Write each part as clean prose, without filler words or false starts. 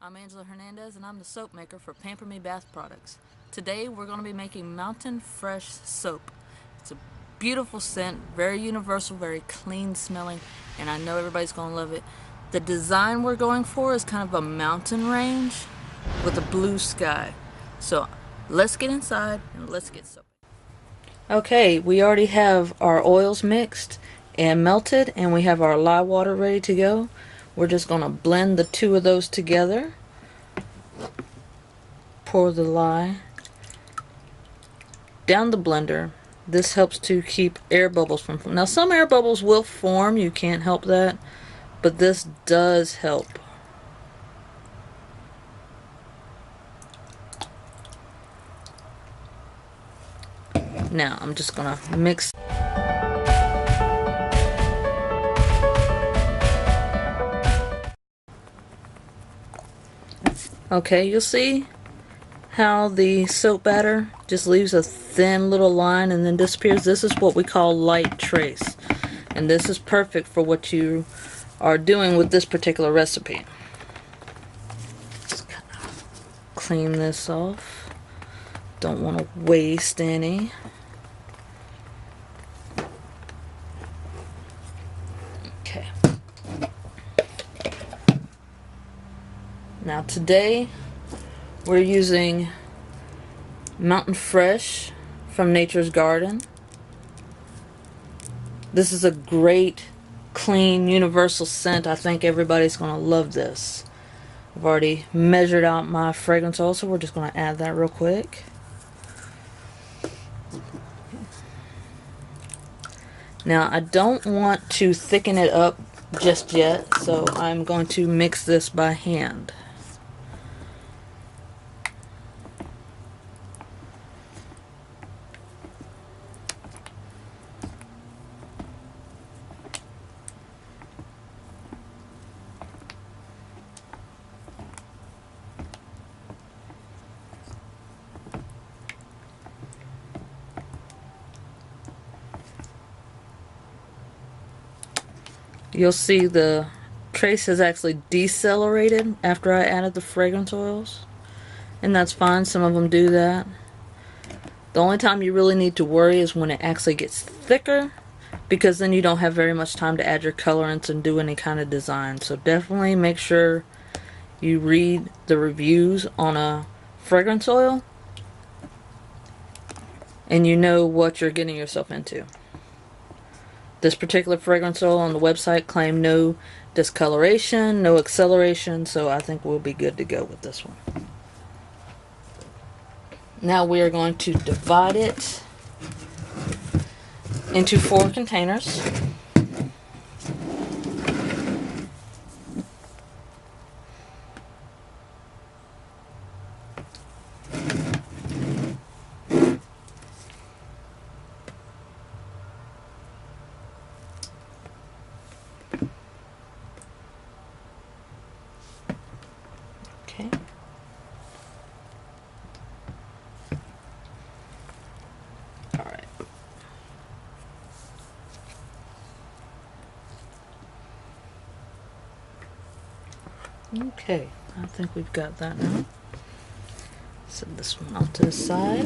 I'm Angela Hernandez and I'm the soap maker for Pamper Me Bath Products. Today we're going to be making Mountain Fresh soap. It's a beautiful scent, very universal, very clean smelling, and I know everybody's going to love it. The design we're going for is kind of a mountain range with a blue sky. So let's get inside and let's get soapy. Okay, we already have our oils mixed and melted, and we have our lye water ready to go. We're just going to blend the two of those together. Pour the lye down the blender. This helps to keep air bubbles from forming. Now some air bubbles will form, you can't help that, but this does help. Now I'm just going to mix. Okay, you'll see how the soap batter just leaves a thin little line and then disappears. This is what we call light trace, and this is perfect for what you are doing with this particular recipe. Just kind of clean this off. Don't want to waste any. Okay. Now today we're using Mountain Fresh from Nature's Garden. This is a great, clean, universal scent. I think everybody's going to love this. I've already measured out my fragrance oil, so we're just going to add that real quick. Now I don't want to thicken it up just yet, so I'm going to mix this by hand. You'll see the trace has actually decelerated after I added the fragrance oils, and that's fine. Some of them do that. The only time you really need to worry is when it actually gets thicker, because then you don't have very much time to add your colorants and do any kind of design. So definitely make sure you read the reviews on a fragrance oil and you know what you're getting yourself into. This particular fragrance oil on the website claimed no discoloration, no acceleration, so I think we'll be good to go with this one. Now we are going to divide it into 4 containers. Okay. All right. Okay, I think we've got that now. Set this one off to the side.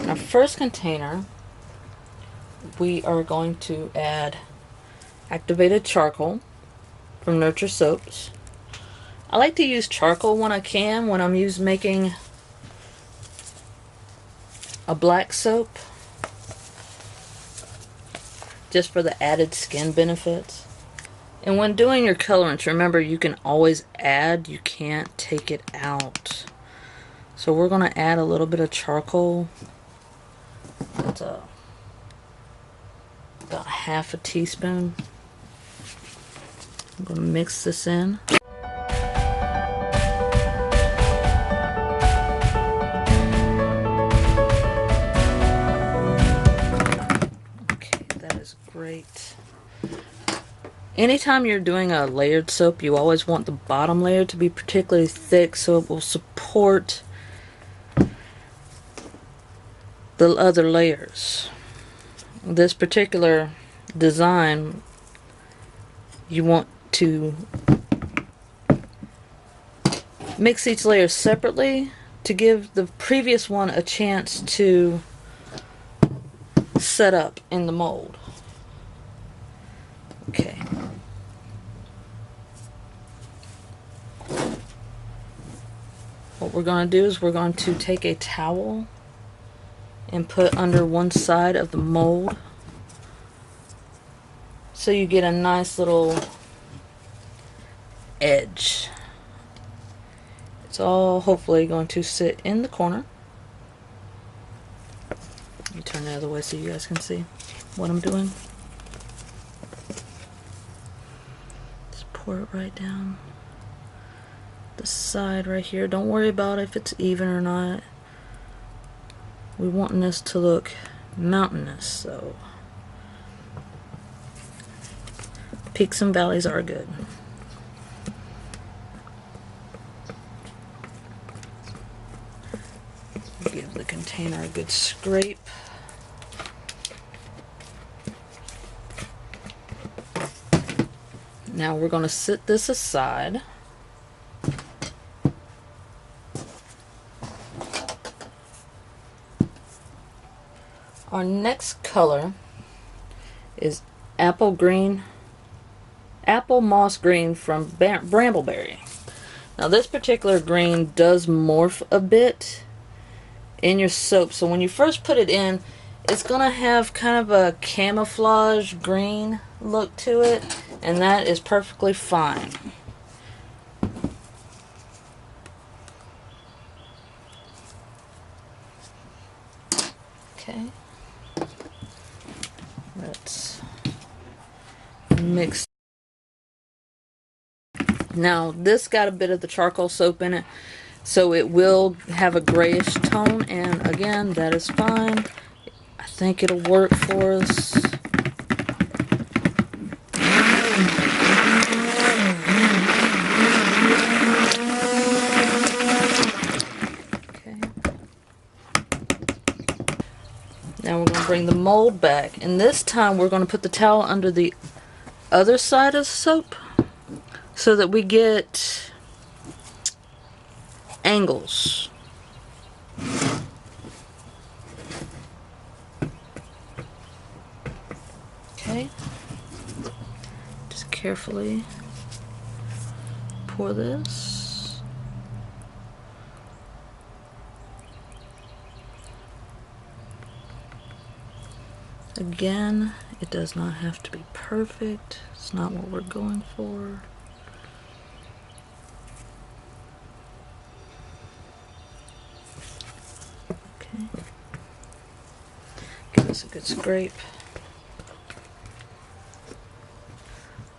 Our first container, we are going to add activated charcoal from Nurture Soaps. I like to use charcoal when I can, when I'm making a black soap, just for the added skin benefits. And when doing your colorants, remember you can always add, you can't take it out. So we're going to add a little bit of charcoal. That's about half a teaspoon. I'm going to mix this in. Okay, that is great. Anytime you're doing a layered soap, you always want the bottom layer to be particularly thick so it will support the other layers. This particular design, you want to mix each layer separately to give the previous one a chance to set up in the mold. Okay. What we're going to do is we're going to take a towel and put under one side of the mold so you get a nice little edge. It's all hopefully going to sit in the corner. Let me turn the other way so you guys can see what I'm doing. Just pour it right down the side right here. Don't worry about if it's even or not. We want this to look mountainous, so peaks and valleys are good. Give the container a good scrape. Now we're going to set this aside. Our next color is apple moss green from Brambleberry. Now this particular green does morph a bit in your soap, so when you first put it in, it's gonna have kind of a camouflage green look to it, and that is perfectly fine. Okay. Let's mix. Now this got a bit of the charcoal soap in it, so it will have a grayish tone, and again, that is fine. I think it'll work for us. Okay. Now we're going to bring the mold back, and this time we're going to put the towel under the other side of the soap so that we get angles. Okay. Just carefully pour this. Again, it does not have to be perfect. It's not what we're going for. Okay. Give this a good scrape.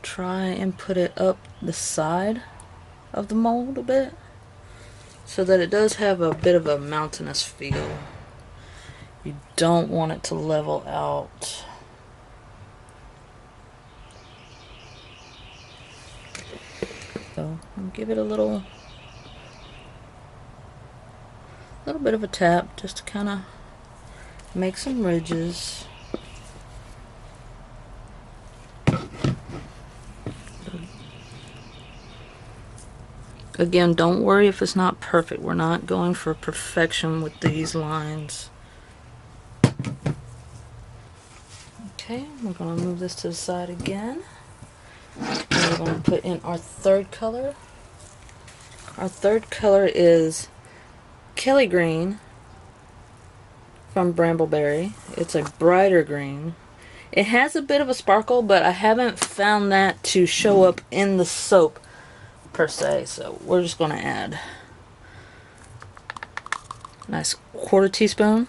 Try and put it up the side of the mold a bit so that it does have a bit of a mountainous feel. You don't want it to level out. So give it a little bit of a tap just to kind of make some ridges. Again, don't worry if it's not perfect. We're not going for perfection with these lines. Okay, we're going to move this to the side again. And we're going to put in our third color. Our third color is Kelly Green from Brambleberry. It's a brighter green. It has a bit of a sparkle, but I haven't found that to show up in the soap per se, so we're just going to add a nice 1/4 teaspoon.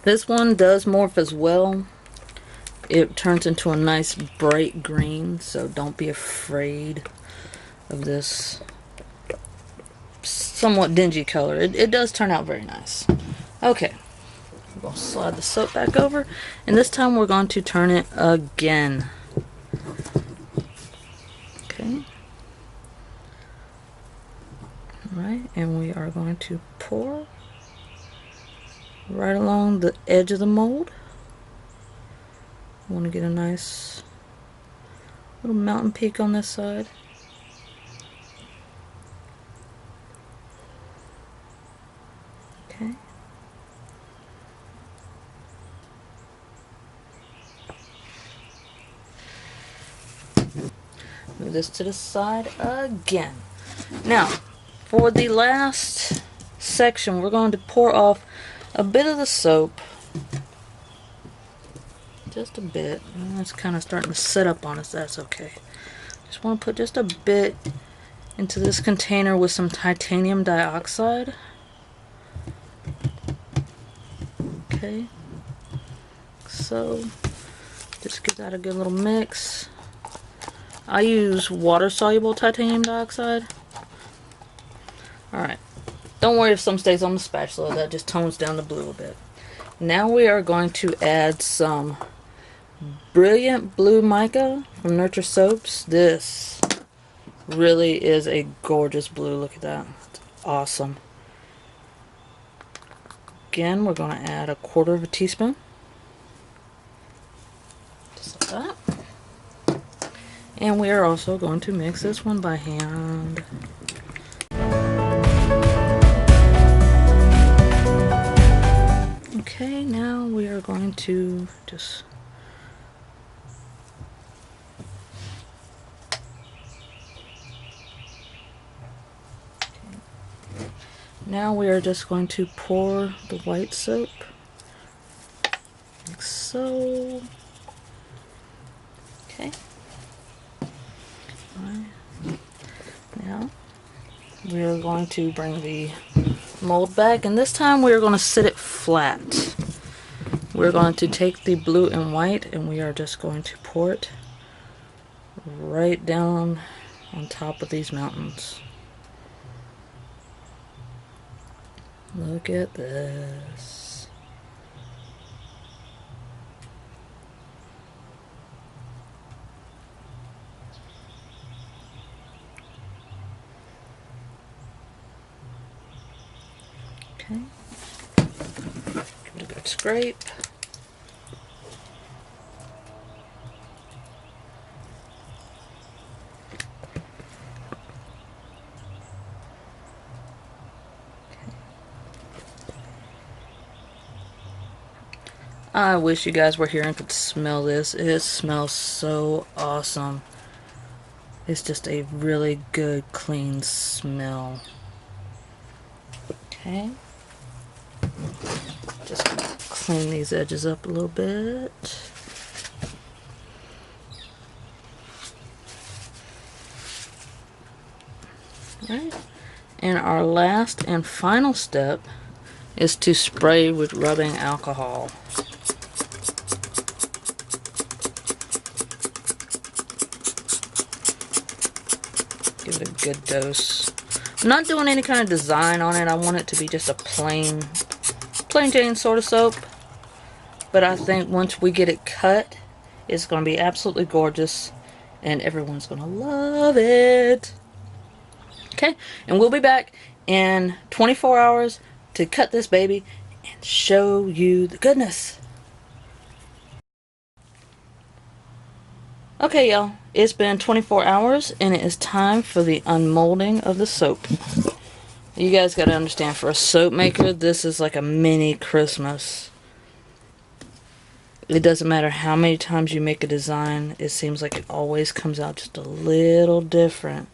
This one does morph as well. It turns into a nice bright green, so don't be afraid of this somewhat dingy color. It does turn out very nice. Okay, we're going to slide the soap back over, and this time we're going to turn it again. Okay. Alright, and we are going to pour right along the edge of the mold. I want to get a nice little mountain peak on this side. Okay. Move this to the side again. Now, for the last section, we're going to pour off a bit of the soap. Just a bit. It's kind of starting to set up on us. That's okay. Just want to put just a bit into this container with some titanium dioxide. Okay. So, just give that a good little mix. I use water-soluble titanium dioxide. Alright. Don't worry if some stays on the spatula. That just tones down the blue a bit. Now we are going to add some Brilliant Blue Mica from Nurture Soaps. This really is a gorgeous blue. Look at that. It's awesome. Again, we're going to add 1/4 teaspoon. Just like that. And we are also going to mix this one by hand. Okay, now we are going to just now we are just going to pour the white soap like so. Okay. Now we are going to bring the mold back, and this time we are going to sit it flat. We're going to take the blue and white and we are just going to pour it right down on top of these mountains. Look at this. Okay. Give it a good scrape. I wish you guys were here and could smell this. It smells so awesome. It's just a really good, clean smell. Okay. Just gonna clean these edges up a little bit. Right. And our last and final step is to spray with rubbing alcohol. Give it a good dose. I'm not doing any kind of design on it. I want it to be just a plain Jane sort of soap. But I think once we get it cut, it's going to be absolutely gorgeous. And everyone's going to love it. Okay, and we'll be back in 24 hours to cut this baby and show you the goodness. Okay, y'all, it's been 24 hours and it is time for the unmolding of the soap. You guys got to understand, for a soap maker, this is like a mini Christmas. It doesn't matter how many times you make a design, it seems like it always comes out just a little different.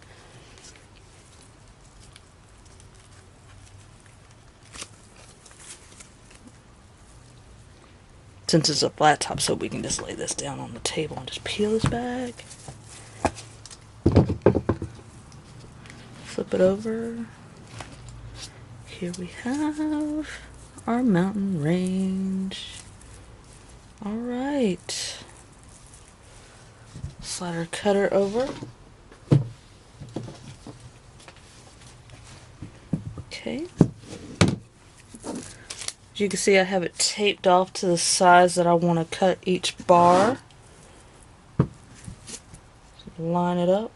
Since it's a flat top soap, we can just lay this down on the table and just peel this back. Flip it over. Here we have our mountain range. Alright. Slide our cutter over. Okay. As you can see, I have it taped off to the size that I want to cut each bar. Line it up.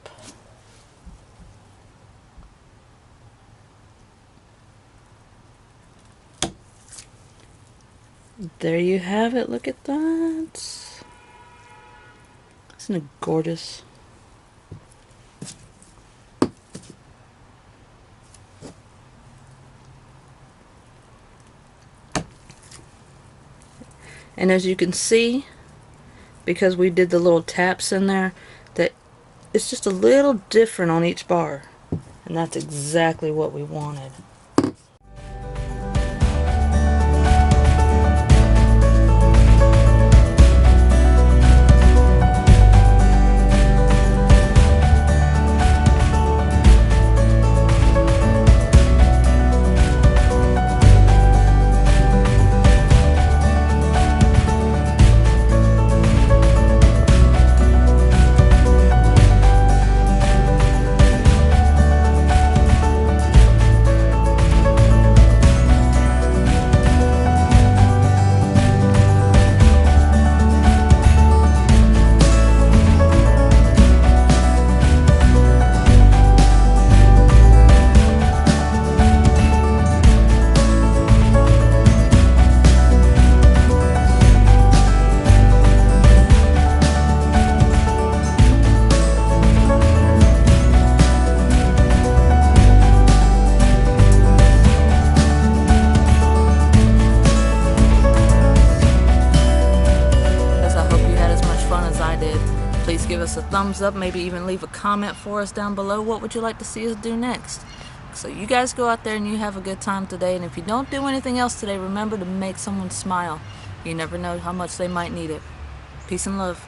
There you have it. Look at that. Isn't it gorgeous? And as you can see, because we did the little taps in there, that it's just a little different on each bar. And that's exactly what we wanted. Please give us a thumbs up, maybe even leave a comment for us down below. What would you like to see us do next? So you guys go out there and you have a good time today, and if you don't do anything else today, remember to make someone smile. You never know how much they might need it. Peace and love.